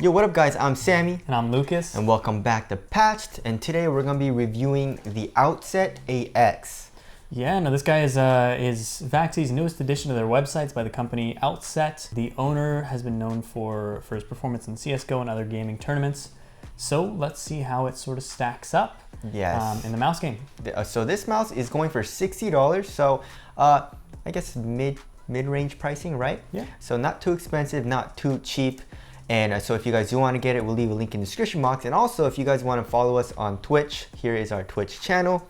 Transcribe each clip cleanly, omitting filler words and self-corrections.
Yo, what up guys? I'm Sammy. And I'm Lucas. And welcome back to Patched. And today we're going to be reviewing the OUTSET AX. Yeah, no, this guy is Vaxee's newest addition to their websites by the company OUTSET. The owner has been known for his performance in CSGO and other gaming tournaments. So let's see how it sort of stacks up in the mouse game. So this mouse is going for $60. So I guess mid-range pricing, right? Yeah. So not too expensive, not too cheap. And so if you guys do want to get it, we'll leave a link in the description box. And also if you guys want to follow us on Twitch, here is our Twitch channel.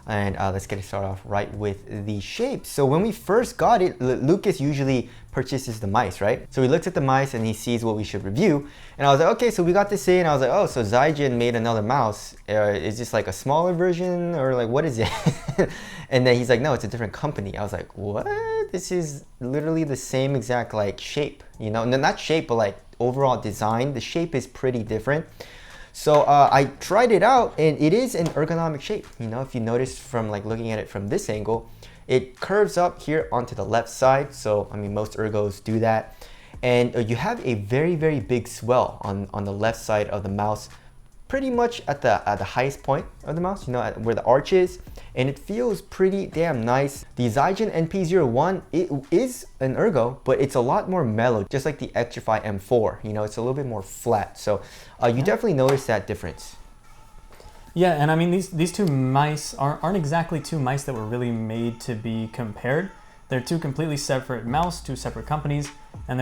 And let's get it started off right with the shape. So when we first got it, Lucas usually purchases the mice, right? So he looks at the mice and he sees what we should review. And I was like, okay, so we got this in. I was like, oh, so Zygen made another mouse. Is this like a smaller version or like, what is it? And then he's like, no, it's a different company. I was like, what? This is literally the same exact like shape, you know? No, not shape, but like overall design. The shape is pretty different. So I tried it out and it is an ergonomic shape. You know, if you notice from like looking at it from this angle, it curves up here onto the left side. So, I mean, most ergos do that. And you have a very, very big swell on the left side of the mouse, pretty much at the highest point of the mouse, you know, where the arch is. And it feels pretty damn nice. The Zygen NP01, it is an ergo, but it's a lot more mellow, just like the Xtrfy M4. You know, it's a little bit more flat. So you definitely notice that difference. Yeah, and I mean, these two mice aren't exactly two mice that were really made to be compared. They're two completely separate mouse, two separate companies, and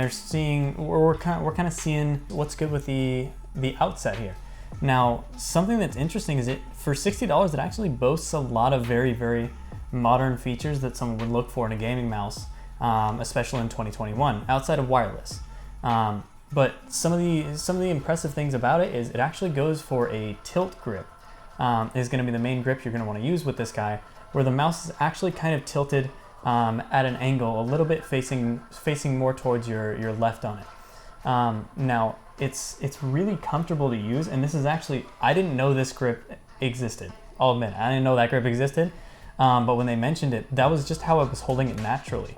we're kind of seeing what's good with the OUTSET here. Now, something that's interesting is for $60, it actually boasts a lot of very, very modern features that someone would look for in a gaming mouse, especially in 2021, outside of wireless. But some of the impressive things about it is it actually goes for a tilt grip. Is going to be the main grip you're going to want to use with this guy, where the mouse is actually kind of tilted at an angle, a little bit facing more towards your left on it. Now, it's really comfortable to use, and this is actually, I didn't know this grip existed. I'll admit, I didn't know that grip existed, but when they mentioned it, that was just how I was holding it naturally,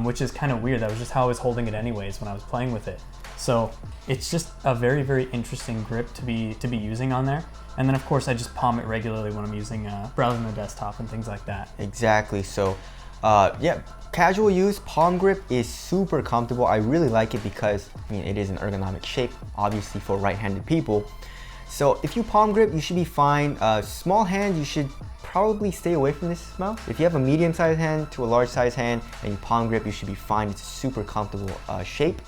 which is kind of weird. That was just how I was holding it anyways when I was playing with it. So it's just a very, very interesting grip to be using on there. And then of course I just palm it regularly when I'm using browsing the desktop and things like that. Exactly. So yeah, casual use palm grip is super comfortable. I really like it because it is an ergonomic shape, obviously for right-handed people. So if you palm grip, you should be fine. Small hand, you should probably stay away from this mouse. If you have a medium-sized hand to a large-sized hand and you palm grip, you should be fine. It's a super comfortable shape.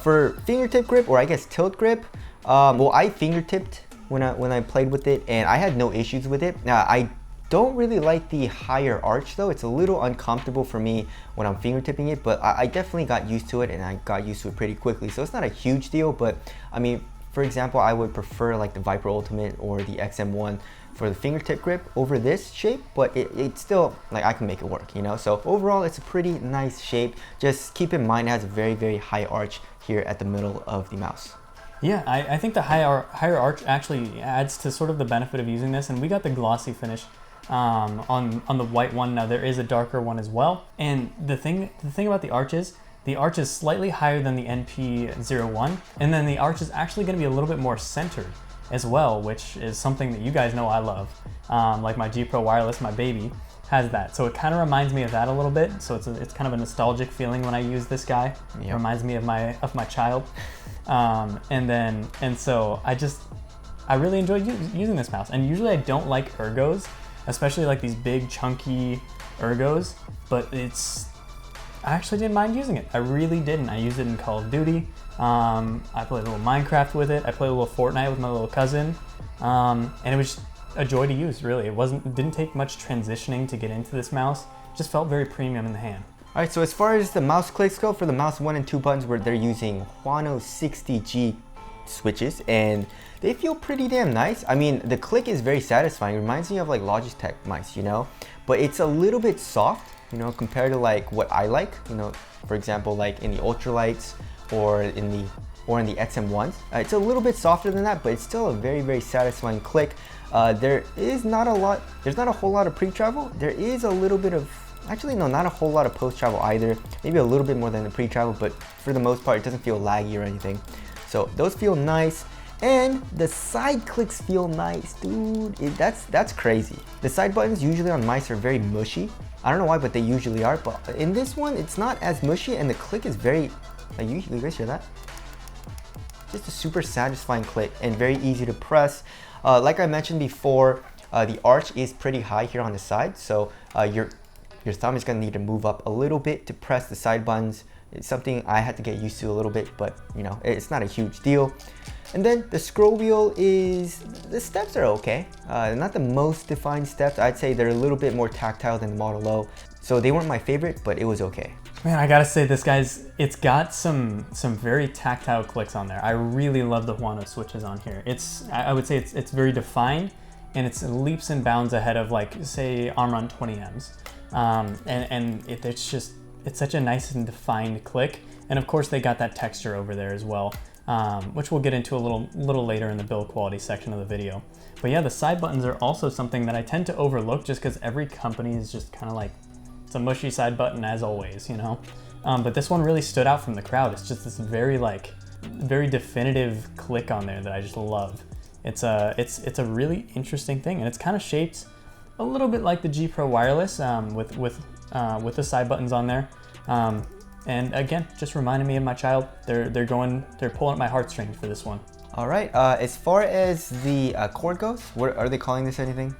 For fingertip grip, or I guess tilt grip, well, I fingertipped when I played with it, and I had no issues with it. Now, I don't really like the higher arch though. It's a little uncomfortable for me when I'm fingertipping it, but I definitely got used to it, and I got used to it pretty quickly. So it's not a huge deal, but I mean, for example, I would prefer like the Viper Ultimate or the XM1 for the fingertip grip over this shape, but it's still, like, I can make it work, you know? So overall, it's a pretty nice shape. Just keep in mind it has a very, very high arch here at the middle of the mouse. Yeah, I think the higher arch actually adds to sort of the benefit of using this, and we got the glossy finish on the white one. Now there is a darker one as well, and the thing about the arch is slightly higher than the NP01, and then the arch is actually going to be a little bit more centered as well, which is something that you guys know I love. Like my G Pro Wireless, my baby, has that, so it kind of reminds me of that a little bit. So it's kind of a nostalgic feeling when I use this guy. Yep. It reminds me of my child. And so I really enjoy using this mouse. And usually I don't like ergos, especially like these big chunky ergos, but I actually didn't mind using it. I really didn't. I used it in Call of Duty. I played a little Minecraft with it. I played a little Fortnite with my little cousin. And it was a joy to use, really. It didn't take much transitioning to get into this mouse. It just felt very premium in the hand. All right, so as far as the mouse clicks go, for the mouse 1 and 2 buttons, where they're using Huano 60G switches, and they feel pretty damn nice. I mean, the click is very satisfying. It reminds me of like Logitech mice, you know, but it's a little bit soft, you know, compared to like what I like, you know, for example, like in the ultralights or in the XM1s. It's a little bit softer than that, but it's still a very, very satisfying click. There's not a whole lot of pre-travel. There is a little bit of, actually no, not a whole lot of post-travel either. Maybe a little bit more than the pre-travel, but for the most part, it doesn't feel laggy or anything. So those feel nice. And the side clicks feel nice, dude. That's crazy. The side buttons usually on mice are very mushy. I don't know why, but they usually are. But in this one, it's not as mushy, and the click is very, like, you guys hear that? Just a super satisfying click and very easy to press. Like I mentioned before, the arch is pretty high here on the side, so your thumb is gonna need to move up a little bit to press the side buttons. It's something I had to get used to a little bit, but you know, it's not a huge deal. And then the scroll wheel the steps are okay. Not the most defined steps. I'd say they're a little bit more tactile than the Model O. So they weren't my favorite, but it was okay. Man, I gotta say, this it's got some very tactile clicks on there. I really love the Huano switches on here. I would say it's very defined, and it's leaps and bounds ahead of, like, say, Armron 20Ms. It's such a nice and defined click. And of course they got that texture over there as well, which we'll get into a little later in the build quality section of the video. But yeah, the side buttons are also something that I tend to overlook just because every company is just kind of like, it's a mushy side button as always, you know? But this one really stood out from the crowd. It's just this very definitive click on there that I just love. It's a really interesting thing, and it's kind of shaped a little bit like the G Pro Wireless with the side buttons on there. And again, just reminded me of my child. They're pulling at my heartstrings for this one. All right, as far as the cord goes, what are they calling this, anything?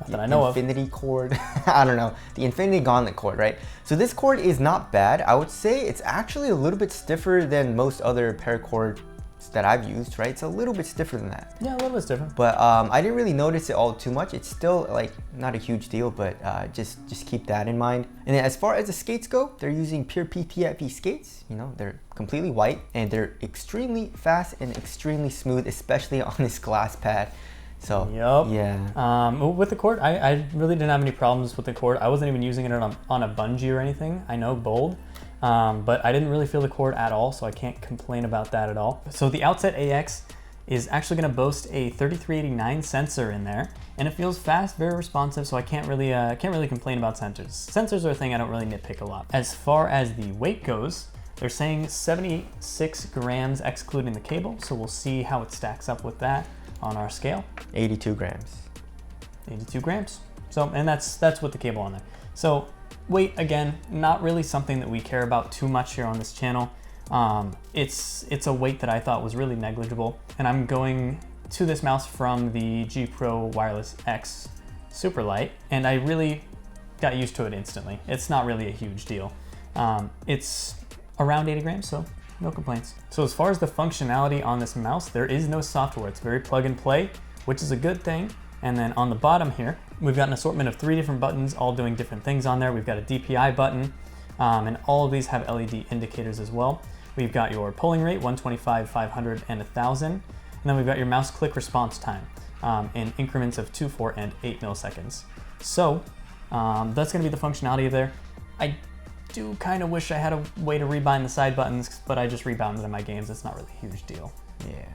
Not that I know of. Infinity cord. I don't know. The Infinity Gauntlet cord, right? So this cord is not bad. I would say it's actually a little bit stiffer than most other paracord that I've used, right? It's a little bit stiffer than that. Yeah, a little bit stiffer. But I didn't really notice it all too much. It's still like not a huge deal, but just keep that in mind. And then as far as the skates go, they're using pure PTFE skates. You know, they're completely white and they're extremely fast and extremely smooth, especially on this glass pad. So yep. Yeah. With the cord, I really didn't have any problems with the cord. I wasn't even using it on a bungee or anything. I know, bold. But I didn't really feel the cord at all, so I can't complain about that at all. So the OUTSET AX is actually going to boast a 3389 sensor in there, and it feels fast, very responsive, so I can't really complain about sensors. Sensors are a thing I don't really nitpick a lot. As far as the weight goes, they're saying 76 grams excluding the cable, so we'll see how it stacks up with that on our scale. 82 grams. 82 grams. So, and that's with the cable on there. So weight, again, not really something that we care about too much here on this channel. It's a weight that I thought was really negligible, and I'm going to this mouse from the G Pro Wireless X Superlight, and I really got used to it instantly. It's not really a huge deal. It's around 80 grams, so no complaints. So as far as the functionality on this mouse, there is no software. It's very plug and play, which is a good thing. And then on the bottom here, we've got an assortment of 3 different buttons, all doing different things on there. We've got a DPI button, and all of these have LED indicators as well. We've got your polling rate, 125, 500, and 1,000. And then we've got your mouse click response time in increments of 2, 4, and 8 milliseconds. So that's gonna be the functionality there. I do kind of wish I had a way to rebind the side buttons, but I just rebound them in my games. It's not really a huge deal. Yeah.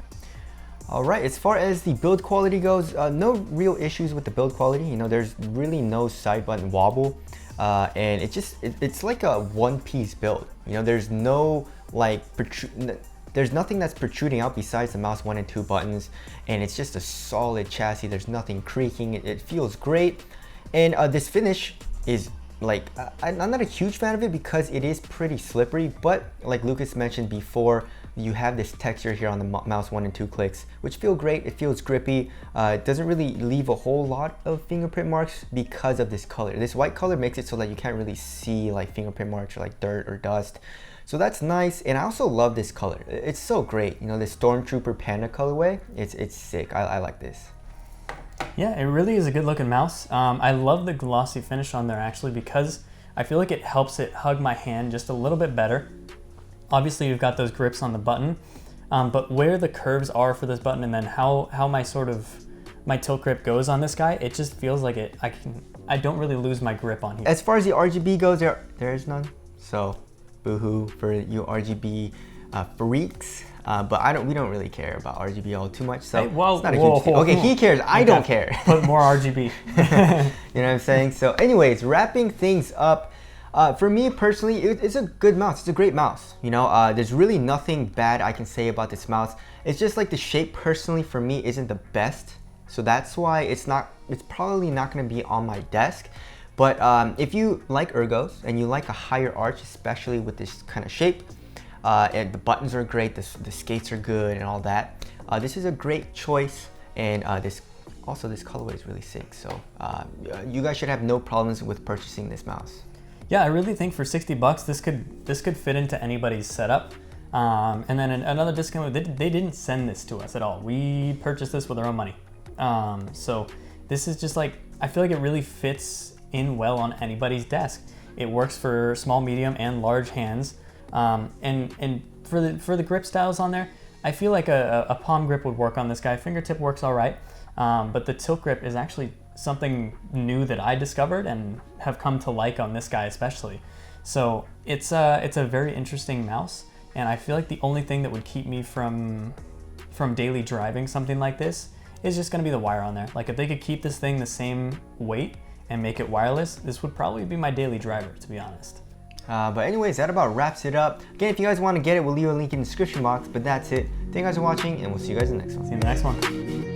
All right, as far as the build quality goes, no real issues with the build quality. You know, there's really no side button wobble, and it's like a one-piece build. You know, there's no there's nothing that's protruding out besides the mouse 1 and 2 buttons, and it's just a solid chassis. There's nothing creaking. It feels great, and this finish is like, I'm not a huge fan of it because it is pretty slippery, but like Lucas mentioned before, you have this texture here on the mouse 1 and 2 clicks, which feel great. It feels grippy. It doesn't really leave a whole lot of fingerprint marks because of this color. This white color makes it so that you can't really see like fingerprint marks or like dirt or dust. So that's nice, and I also love this color. It's so great. You know, this Stormtrooper Panda colorway, it's sick. I like this. Yeah, it really is a good looking mouse. I love the glossy finish on there actually because I feel like it helps it hug my hand just a little bit better. Obviously you've got those grips on the button, but where the curves are for this button and then how my tilt grip goes on this guy, it just feels like I don't really lose my grip on here. As far as the RGB goes, there is none. So boo-hoo for you RGB freaks. But we don't really care about RGB all too much, so hey, well, it's not a huge deal. Okay, he cares, I don't care. Put more RGB. You know what I'm saying? So anyways, wrapping things up, For me personally, it's a good mouse. It's a great mouse. You know, there's really nothing bad I can say about this mouse. It's just like the shape personally for me isn't the best. So that's why it's probably not gonna be on my desk. But if you like ergos and you like a higher arch, especially with this kind of shape, and the buttons are great, the skates are good and all that, this is a great choice. And this colorway is really sick. So you guys should have no problems with purchasing this mouse. Yeah, I really think for 60 bucks, this could fit into anybody's setup. And then another discount, they didn't send this to us at all. We purchased this with our own money. So this is just like, I feel like it really fits in well on anybody's desk. It works for small, medium, and large hands. And for the grip styles on there, I feel like a palm grip would work on this guy. Fingertip works all right. But the tilt grip is actually something new that I discovered and have come to like on this guy especially. So it's a very interesting mouse, and I feel like the only thing that would keep me from daily driving something like this is just gonna be the wire on there. Like if they could keep this thing the same weight and make it wireless, this would probably be my daily driver, to be honest. But anyways, that about wraps it up. Again, if you guys want to get it, we'll leave a link in the description box, but that's it. Thank you guys for watching, and we'll see you guys in the next one. See you in the next one.